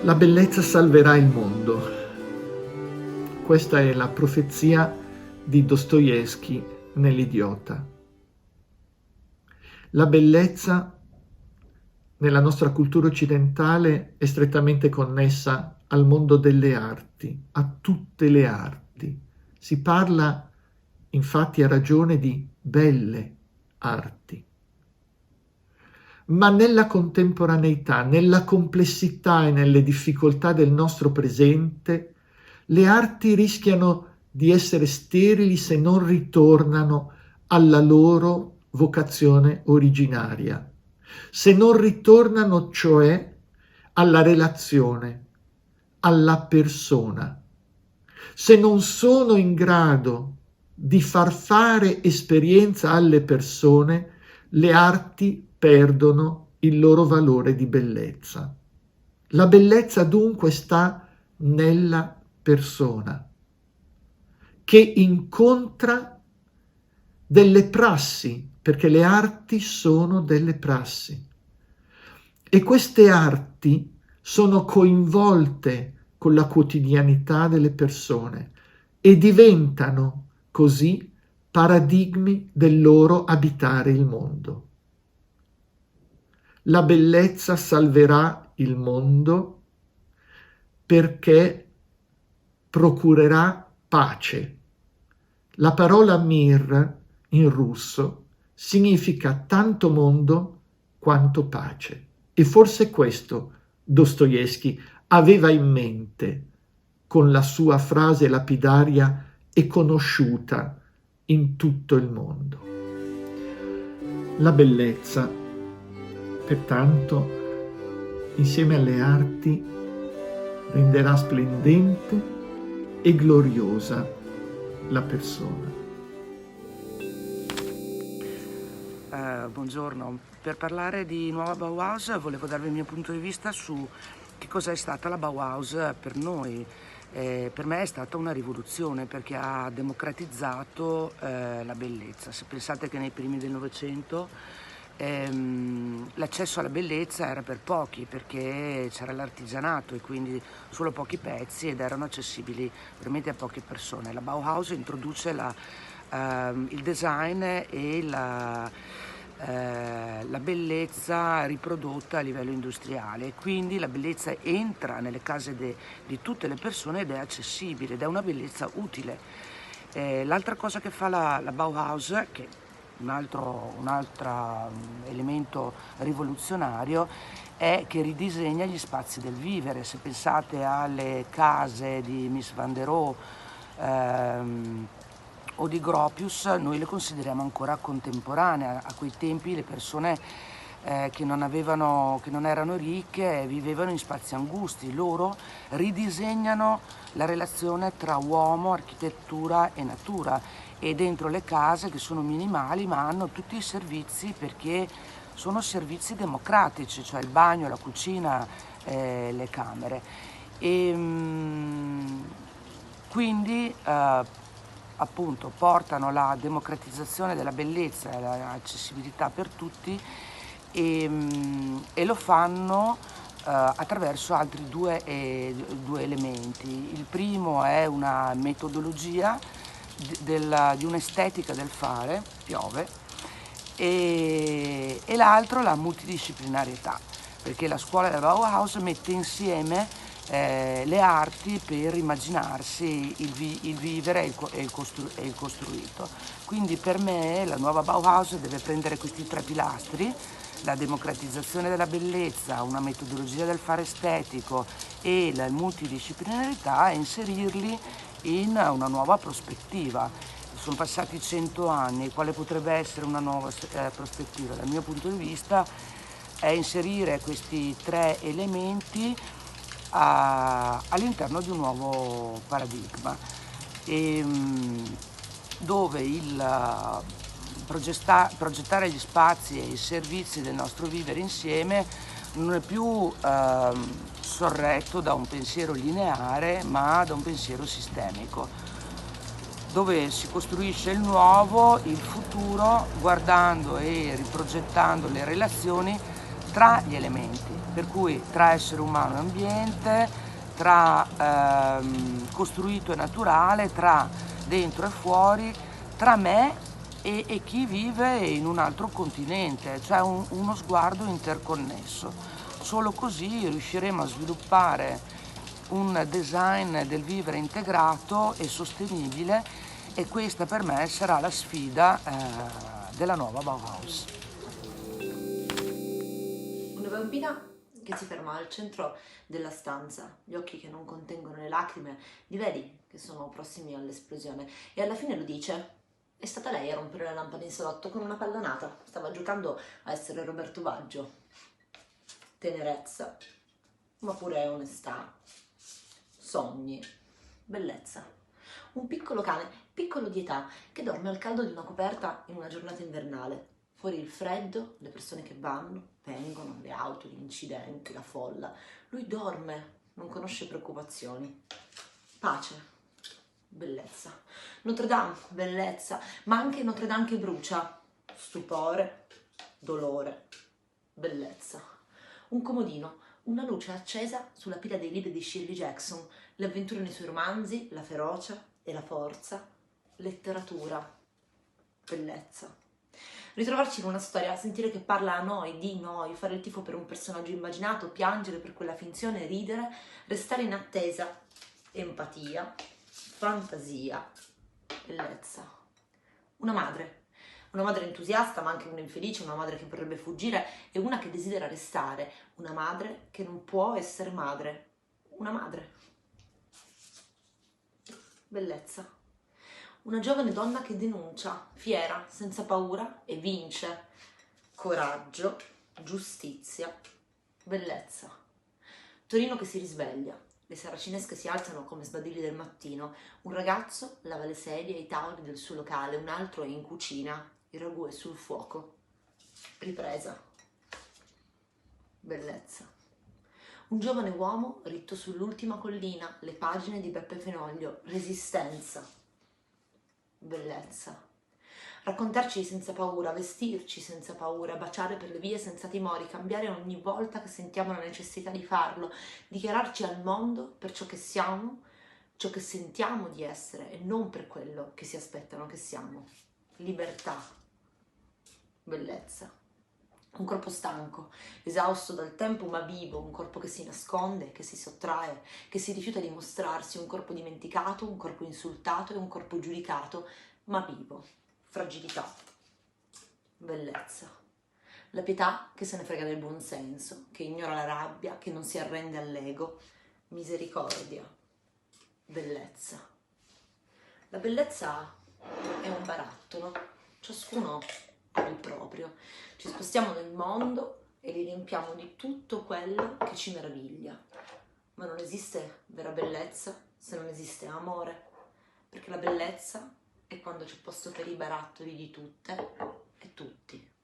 La bellezza salverà il mondo. Questa è la profezia di Dostoevskij nell'Idiota. La bellezza nella nostra cultura occidentale è strettamente connessa al mondo delle arti, a tutte le arti. Si parla infatti a ragione di belle arti. Ma nella contemporaneità, nella complessità e nelle difficoltà del nostro presente, le arti rischiano di essere sterili se non ritornano alla loro vocazione originaria, se non ritornano cioè alla relazione, alla persona, se non sono in grado di far fare esperienza alle persone, le arti perdono il loro valore di bellezza. La bellezza dunque sta nella persona, che incontra delle prassi, perché le arti sono delle prassi. E queste arti sono coinvolte con la quotidianità delle persone e diventano così paradigmi del loro abitare il mondo. La bellezza salverà il mondo perché procurerà pace. La parola mir in russo significa tanto mondo quanto pace. E forse questo Dostoevskij aveva in mente con la sua frase lapidaria e conosciuta in tutto il mondo. La bellezza, pertanto, insieme alle arti, renderà splendente e gloriosa la persona. Buongiorno, per parlare di nuova Bauhaus volevo darvi il mio punto di vista su che cosa è stata la Bauhaus per noi. Per me è stata una rivoluzione perché ha democratizzato la bellezza. Se pensate che nei primi del Novecento l'accesso alla bellezza era per pochi perché c'era l'artigianato e quindi solo pochi pezzi ed erano accessibili veramente a poche persone. La Bauhaus introduce il design e la bellezza riprodotta a livello industriale, quindi la bellezza entra nelle case di tutte le persone ed è accessibile ed è una bellezza utile. L'altra cosa che fa la Bauhaus, che un altro elemento rivoluzionario, è che ridisegna gli spazi del vivere. Se pensate alle case di Mies van der Rohe o di Gropius, noi le consideriamo ancora contemporanee. A quei tempi le persone che non erano ricche vivevano in spazi angusti. Loro ridisegnano la relazione tra uomo, architettura e natura, e dentro le case che sono minimali ma hanno tutti i servizi perché sono servizi democratici, cioè il bagno, la cucina, le camere. Quindi appunto portano la democratizzazione della bellezza e l'accessibilità per tutti e lo fanno attraverso altri due elementi. Il primo è una metodologia di un'estetica del fare, piove, e l'altro la multidisciplinarietà, perché la scuola della Bauhaus mette insieme le arti per immaginarsi il vivere e il costruito. Quindi per me la nuova Bauhaus deve prendere questi tre pilastri: la democratizzazione della bellezza, una metodologia del fare estetico e la multidisciplinarità, e inserirli in una nuova prospettiva. Sono passati 100 anni, quale potrebbe essere una nuova prospettiva? Dal mio punto di vista è inserire questi tre elementi all'interno di un nuovo paradigma, dove il progettare gli spazi e i servizi del nostro vivere insieme non è più sorretto da un pensiero lineare, ma da un pensiero sistemico, dove si costruisce il nuovo, il futuro, guardando e riprogettando le relazioni tra gli elementi, per cui tra essere umano e ambiente, tra costruito e naturale, tra dentro e fuori, tra me e chi vive in un altro continente, cioè uno sguardo interconnesso. Solo così riusciremo a sviluppare un design del vivere integrato e sostenibile, e questa per me sarà la sfida della nuova Bauhaus. Una bambina che si ferma al centro della stanza, gli occhi che non contengono le lacrime, li vedi che sono prossimi all'esplosione, e alla fine lo dice. È stata lei a rompere la lampada in salotto con una pallonata, stava giocando a essere Roberto Baggio. Tenerezza, ma pure onestà, sogni, bellezza. Un piccolo cane, piccolo di età, che dorme al caldo di una coperta in una giornata invernale. Fuori il freddo, le persone che vanno, vengono, le auto, gli incidenti, la folla. Lui dorme, non conosce preoccupazioni. Pace, bellezza. Notre Dame, bellezza, ma anche Notre Dame che brucia. Stupore, dolore, bellezza. Un comodino, una luce accesa sulla pila dei libri di Shirley Jackson, le avventure nei suoi romanzi, la ferocia e la forza, letteratura, bellezza. Ritrovarci in una storia, sentire che parla a noi, di noi, fare il tifo per un personaggio immaginato, piangere per quella finzione, ridere, restare in attesa, empatia, fantasia, bellezza. Una madre entusiasta ma anche una infelice, una madre che vorrebbe fuggire e una che desidera restare, una madre che non può essere madre, una madre. Bellezza. Una giovane donna che denuncia, fiera, senza paura e vince. Coraggio, giustizia, bellezza. Torino che si risveglia, le saracinesche si alzano come sbadilli del mattino, un ragazzo lava le sedie e i tavoli del suo locale, un altro è in cucina, il ragù è sul fuoco. Ripresa, bellezza. Un giovane uomo ritto sull'ultima collina, le pagine di Beppe Fenoglio, resistenza, bellezza. Raccontarci senza paura, vestirci senza paura, baciare per le vie senza timori, cambiare ogni volta che sentiamo la necessità di farlo, dichiararci al mondo per ciò che siamo, ciò che sentiamo di essere e non per quello che si aspettano che siamo. Libertà, bellezza. Un corpo stanco, esausto dal tempo ma vivo, un corpo che si nasconde, che si sottrae, che si rifiuta di mostrarsi, un corpo dimenticato, un corpo insultato e un corpo giudicato, ma vivo. Fragilità, bellezza. La pietà che se ne frega del buonsenso, che ignora la rabbia, che non si arrende all'ego, misericordia, bellezza. La bellezza è un barattolo, ciascuno ha il proprio. Ci spostiamo nel mondo e li riempiamo di tutto quello che ci meraviglia. Ma non esiste vera bellezza se non esiste amore, perché la bellezza è quando c'è posto per i barattoli di tutte e tutti.